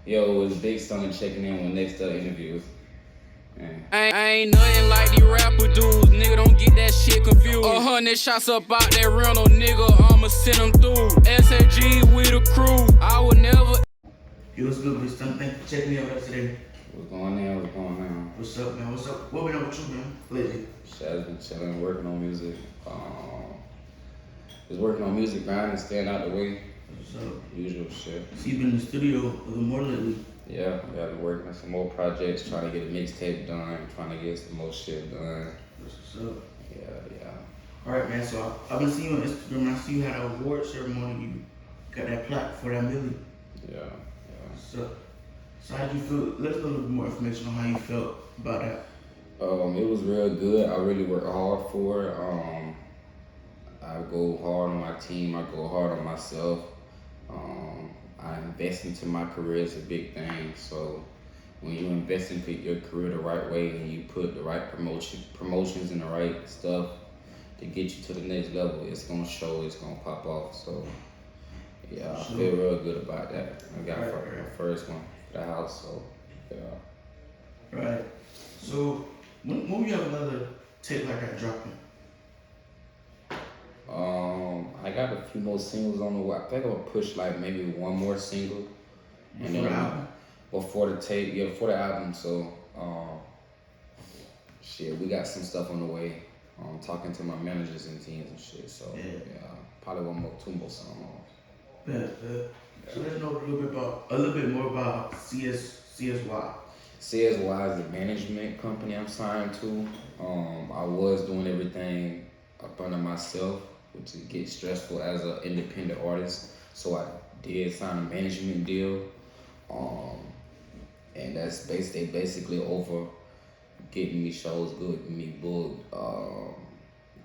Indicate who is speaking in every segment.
Speaker 1: Yo, it's Big Stunna checking in with Nextup Interviews. Man.
Speaker 2: I ain't nothing like these rapper dudes, nigga, don't get that shit confused. 100 shots up out that rental, nigga, I'ma send them through. SAG with a crew, I would never.
Speaker 3: Yo, what's good, Big Stunna? Thank you for checking in with us today.
Speaker 1: What's going on? What's going on?
Speaker 3: What's up, man? What's up? What been up with you, man, lately?
Speaker 1: Shit, I've been chilling, working on music. Just working on music, grinding, staying out the way.
Speaker 3: What's up?
Speaker 1: Usual shit.
Speaker 3: So you been in the studio a little more lately?
Speaker 1: Yeah, I gotta be working on some more projects, trying to get a mixtape done, trying to get some more shit done.
Speaker 3: What's up?
Speaker 1: Yeah.
Speaker 3: All right, man. So I've been seeing you on Instagram. I see you had an award ceremony. You got that plaque for that milli.
Speaker 1: Yeah.
Speaker 3: So how did you feel? Let us know a little bit more information on how you felt about that.
Speaker 1: It was real good. I really worked hard for it. I go hard on my team. I go hard on myself. I invest into my career is a big thing. So when you invest into your career the right way and you put the right promotions and the right stuff to get you to the next level, it's gonna show. It's gonna pop off. So yeah, I feel real good about that. I got my first one for the house. So yeah.
Speaker 3: Right. So when will you have another tape like that dropping?
Speaker 1: I got a few more singles on the way. I think I'm gonna push like maybe one more single.
Speaker 3: And then
Speaker 1: before the tape, yeah, before the album. So shit, we got some stuff on the way. Talking to my managers and teams and shit. So yeah, probably two more songs.
Speaker 3: Yeah. So let's know a little bit more about CSY.
Speaker 1: CSY is a management company I'm signed to. I was doing everything up under myself, which gets stressful as an independent artist. So I did sign a management deal, and that's basically over getting me shows good, getting me booked,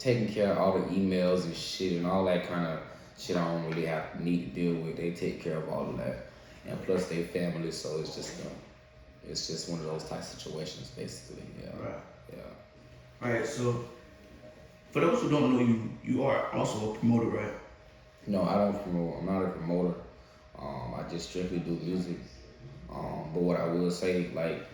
Speaker 1: taking care of all the emails and shit and all that kind of shit I don't really need to deal with. They take care of all of that, and plus they family, so it's just one of those type situations, basically. Yeah.
Speaker 3: Right.
Speaker 1: Yeah.
Speaker 3: All right. So for those who don't know you, you are also a promoter, right?
Speaker 1: No, I don't promote. I'm not a promoter. I just strictly do music. But what I will say, like,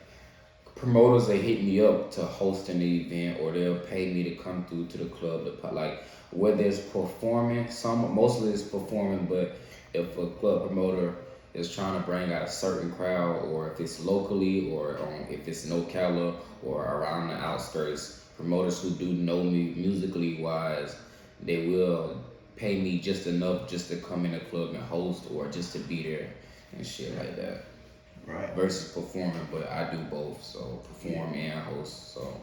Speaker 1: promoters, they hit me up to host an event, or they'll pay me to come through to the club. Like, whether it's performing, mostly it's performing, but if a club promoter is trying to bring out a certain crowd, or if it's locally, or if it's in Ocala or around the outskirts, promoters who do know me musically wise, they will pay me just enough just to come in the club and host, or just to be there and shit like that.
Speaker 3: Right.
Speaker 1: Versus performing, but I do both, so perform and host. So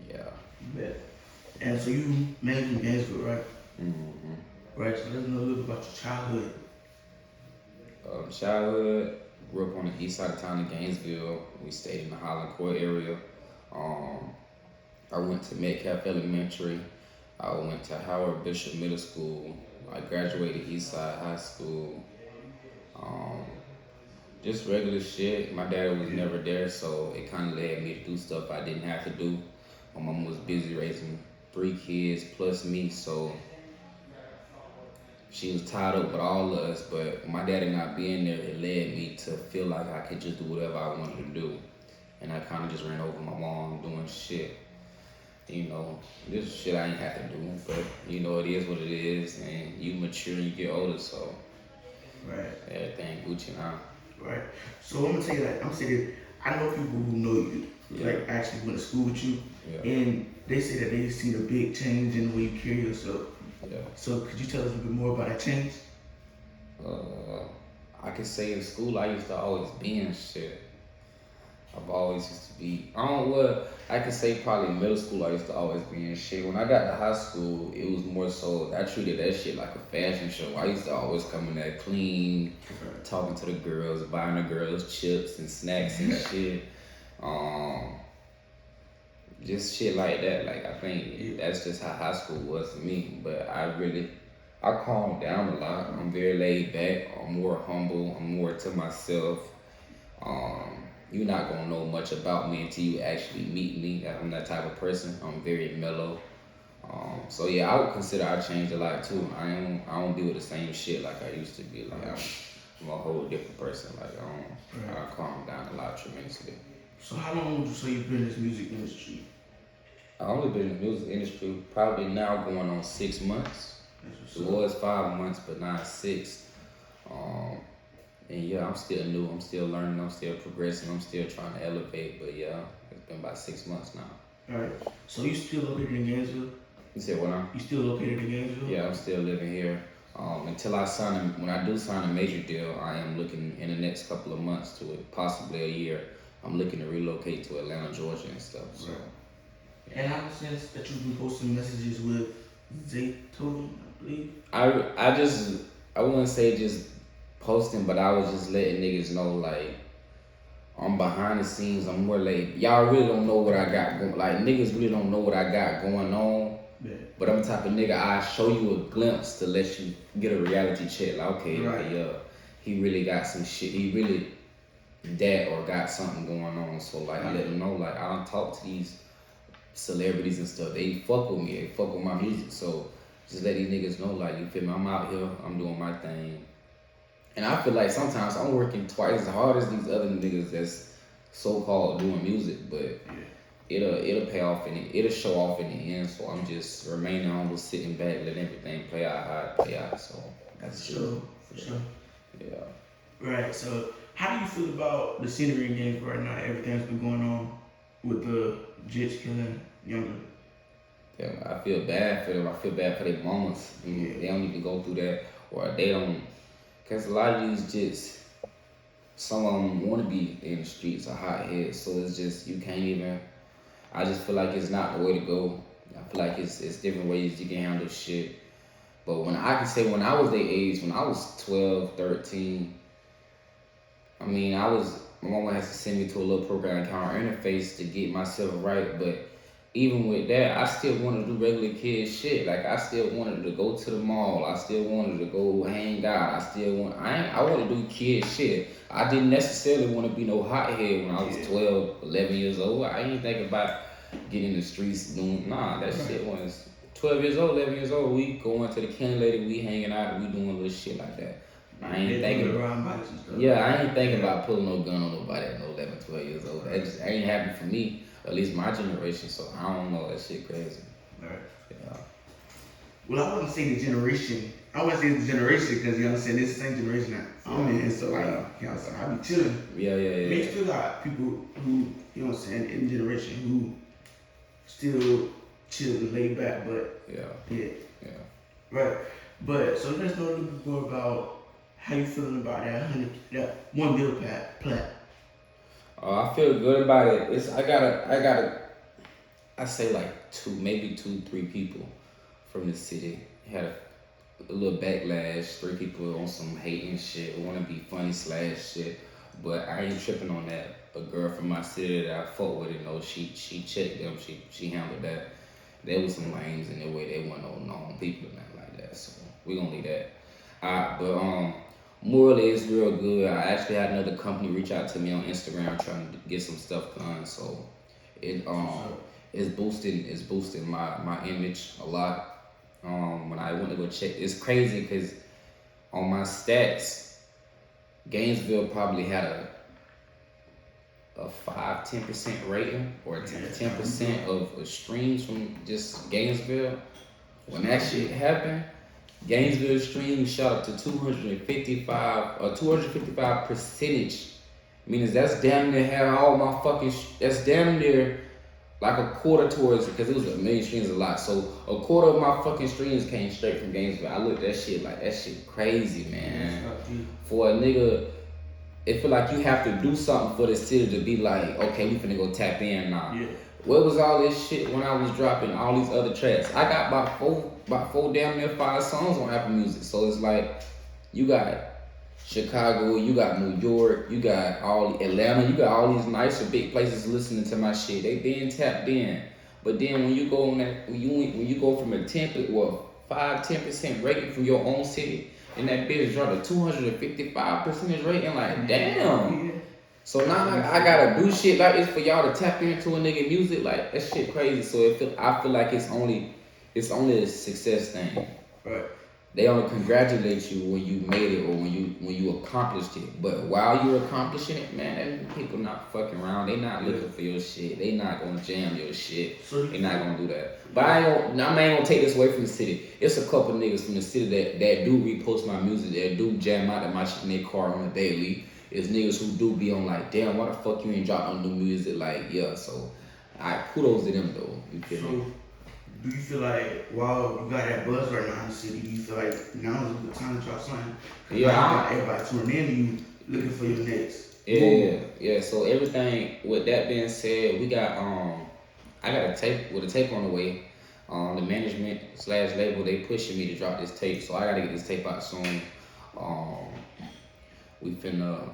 Speaker 1: yeah.
Speaker 3: Bet. And so you manage in Gainesville, right?
Speaker 1: Mm-hmm.
Speaker 3: Right. So let's know a little bit about your childhood.
Speaker 1: Childhood, grew up on the east side of town in Gainesville. We stayed in the Highland Court area. I went to Metcalf Elementary. I went to Howard Bishop Middle School. I graduated Eastside High School. Just regular shit. My dad was never there, so it kind of led me to do stuff I didn't have to do. My mom was busy raising 3 kids plus me, so she was tied up with all of us. But my daddy not being there, it led me to feel like I could just do whatever I wanted to do. And I kind of just ran over my mom doing shit. You know, this is shit I ain't have to do, but you know, it is what it is, and you mature and you get older, so
Speaker 3: right.
Speaker 1: Everything Gucci now.
Speaker 3: Right. So I'm gonna tell you, like, I'm saying, I know people who know you, like actually went to school with you, and they say that they seen a big change in the way you carry yourself.
Speaker 1: Yeah.
Speaker 3: So could you tell us a bit more about that change?
Speaker 1: I could say in school I used to always be in shit. I've always used to be, I could say probably in middle school I used to always be in shit. When I got to high school, it was more so, I treated that shit like a fashion show. I used to always come in there clean, talking to the girls, buying the girls chips and snacks and shit. Just shit like that. Like, I think that's just how high school was for me. But I calmed down a lot. I'm very laid back. I'm more humble. I'm more to myself. You're not gonna know much about me until you actually meet me. I'm that type of person. I'm very mellow. So yeah, I would consider I changed a lot too. I don't deal with the same shit like I used to be. Like I'm a whole different person. Like I calm down a lot tremendously.
Speaker 3: So how long would you say you've been in this music industry?
Speaker 1: I only been in the music industry probably now going on 6 months. It was 5 months, but now it's 6. And yeah, I'm still new. I'm still learning. I'm still progressing. I'm still trying to elevate. But yeah, it's been about 6 months now.
Speaker 3: All right. So you still located in Gainesville?
Speaker 1: You said what now?
Speaker 3: You still located in Gainesville?
Speaker 1: Yeah, I'm still living here. Until when I do sign a major deal, I am looking in the next couple of months to it, possibly a year. I'm looking to relocate to Atlanta, Georgia, and stuff. So.
Speaker 3: Right. And I sense that you've been posting messages with Zaytoven, I believe.
Speaker 1: I wouldn't say just posting, but I was just letting niggas know, like, I'm behind the scenes. I'm more like, y'all really don't know what I got going. Like, niggas really don't know what I got going on. Yeah. But I'm the type of nigga, I show you a glimpse to let you get a reality check. Like, okay, yeah, he really got some shit. He really that or got something going on. So, like, I let them know, like, I don't talk to these celebrities and stuff. They fuck with me. They fuck with my music. So, just let these niggas know, like, you feel me? I'm out here. I'm doing my thing. And I feel like sometimes I'm working twice as hard as these other niggas that's so-called doing music, but it'll pay off and it'll show off in the end. So I'm just remaining humble, sitting back, letting everything play out how it play out. So that's true. For sure. Yeah.
Speaker 3: Right. So how do you feel about the scenery in Gainesville right now? Everything that's been going on with the Jits killing younger.
Speaker 1: Yeah, I feel bad for them. I feel bad for their mamas. They don't need to go through that, or they don't. Because a lot of these Jits, some of them want to be in the streets or hotheads, so it's just, you can't even, I just feel like it's not the way to go. I feel like it's different ways you can handle shit. But when I was their age, when I was 12, 13, I mean, my mama has to send me to a little program called Interface to get myself right, but even with that, I still wanted to do regular kid shit. Like, I still wanted to go to the mall. I still wanted to go hang out. I want to do kid shit. I didn't necessarily want to be no hothead when I was 12, 11 years old. I ain't thinking about getting in the streets doing, that shit was 12 years old, 11 years old. We going to the Ken Lady, we hanging out, and we doing little shit like that. I ain't thinking about pulling no gun on nobody at no 11, 12 years old. That just ain't happening for me. At least my generation, so I don't know, that shit crazy. Right. Yeah.
Speaker 3: Well, I wouldn't say the generation. I wouldn't say the generation because you understand this is the same generation that I'm in. So like, you know, so I be chilling.
Speaker 1: Yeah.
Speaker 3: I mean, you still got people who, you know what I'm saying, in the generation who still chill and lay back, but yeah. Right. But so let's know a little bit more about how you feeling about that $1 billion plat.
Speaker 1: I feel good about it. I say like 2, 3 people from the city had a little backlash. 3 people on some hating shit, want to be funny / shit. But I ain't tripping on that. A girl from my city that I fought with, she checked them. She handled that. There was some lames in their way. They weren't no known people or nothing like that. So we gonna leave that. But morally, it's real good. I actually had another company reach out to me on Instagram trying to get some stuff done. So it's boosting my image a lot. When I went to go check, it's crazy because on my stats, Gainesville probably had a 5-10% rating or 10% of streams from just Gainesville. When that shit happened, Gainesville streams shot up to 255 percentage, meaning that's damn near had all my fucking. That's damn near like a quarter towards it because it was a million streams a lot. So a quarter of my fucking streams came straight from Gainesville. I looked at that shit like that shit crazy, man. For a nigga, it feel like you have to do something for the city to be like, okay, we finna go tap in now. Yeah. Where was all this shit when I was dropping all these other tracks? I got about four damn near 5 songs on Apple Music. So it's like, you got Chicago, you got New York, you got all Atlanta, you got all these nicer big places listening to my shit. They being tapped in. But then when you go on that, when you go from a 5-10% rating from your own city, and that bitch dropped a 255% rating, like damn. So now I gotta do shit like this for y'all to tap into a nigga music, like that shit crazy. So I feel like it's only a success thing.
Speaker 3: Right.
Speaker 1: They only congratulate you when you made it or when you accomplished it. But while you're accomplishing it, man, people not fucking around. They not looking for your shit. They not gonna jam your shit. They not gonna do that. But I ain't gonna take this away from the city. It's a couple niggas from the city that do repost my music, that do jam out of my shit in their car on a daily. It's niggas who do be on like, damn, why the fuck you ain't dropping new music? Like, yeah, so kudos to them though. You feel me?
Speaker 3: Do you feel like while you got that buzz right now in the city, do you feel like now is a good time to drop something?
Speaker 1: Yeah,
Speaker 3: everybody tuning in to you, looking for your next.
Speaker 1: Yeah. So everything with that being said, we got I got a tape on the way. The management / label, they pushing me to drop this tape, so I gotta get this tape out soon. We finna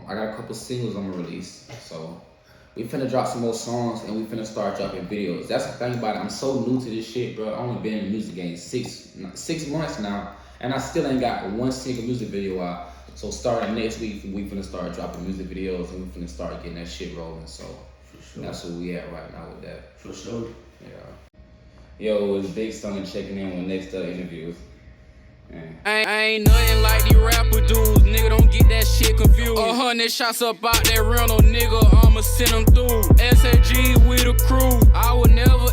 Speaker 1: I got a couple singles I'm gonna release, so we finna drop some more songs and we finna start dropping videos. That's the thing about it. I'm so new to this shit, bro. I only been in the music game 6 months now, and I still ain't got one single music video out. So starting next week, we finna start dropping music videos and we finna start getting that shit rolling. So that's where we at right now with that.
Speaker 3: For sure.
Speaker 1: Yeah. Yo, it's Big Stunna checking in with Nextup Interviews.
Speaker 2: I ain't nothing like these rapper dudes, nigga, don't get that shit confused. 100 shots up out that rental, nigga, I'ma send them through. SAG with a crew, I would never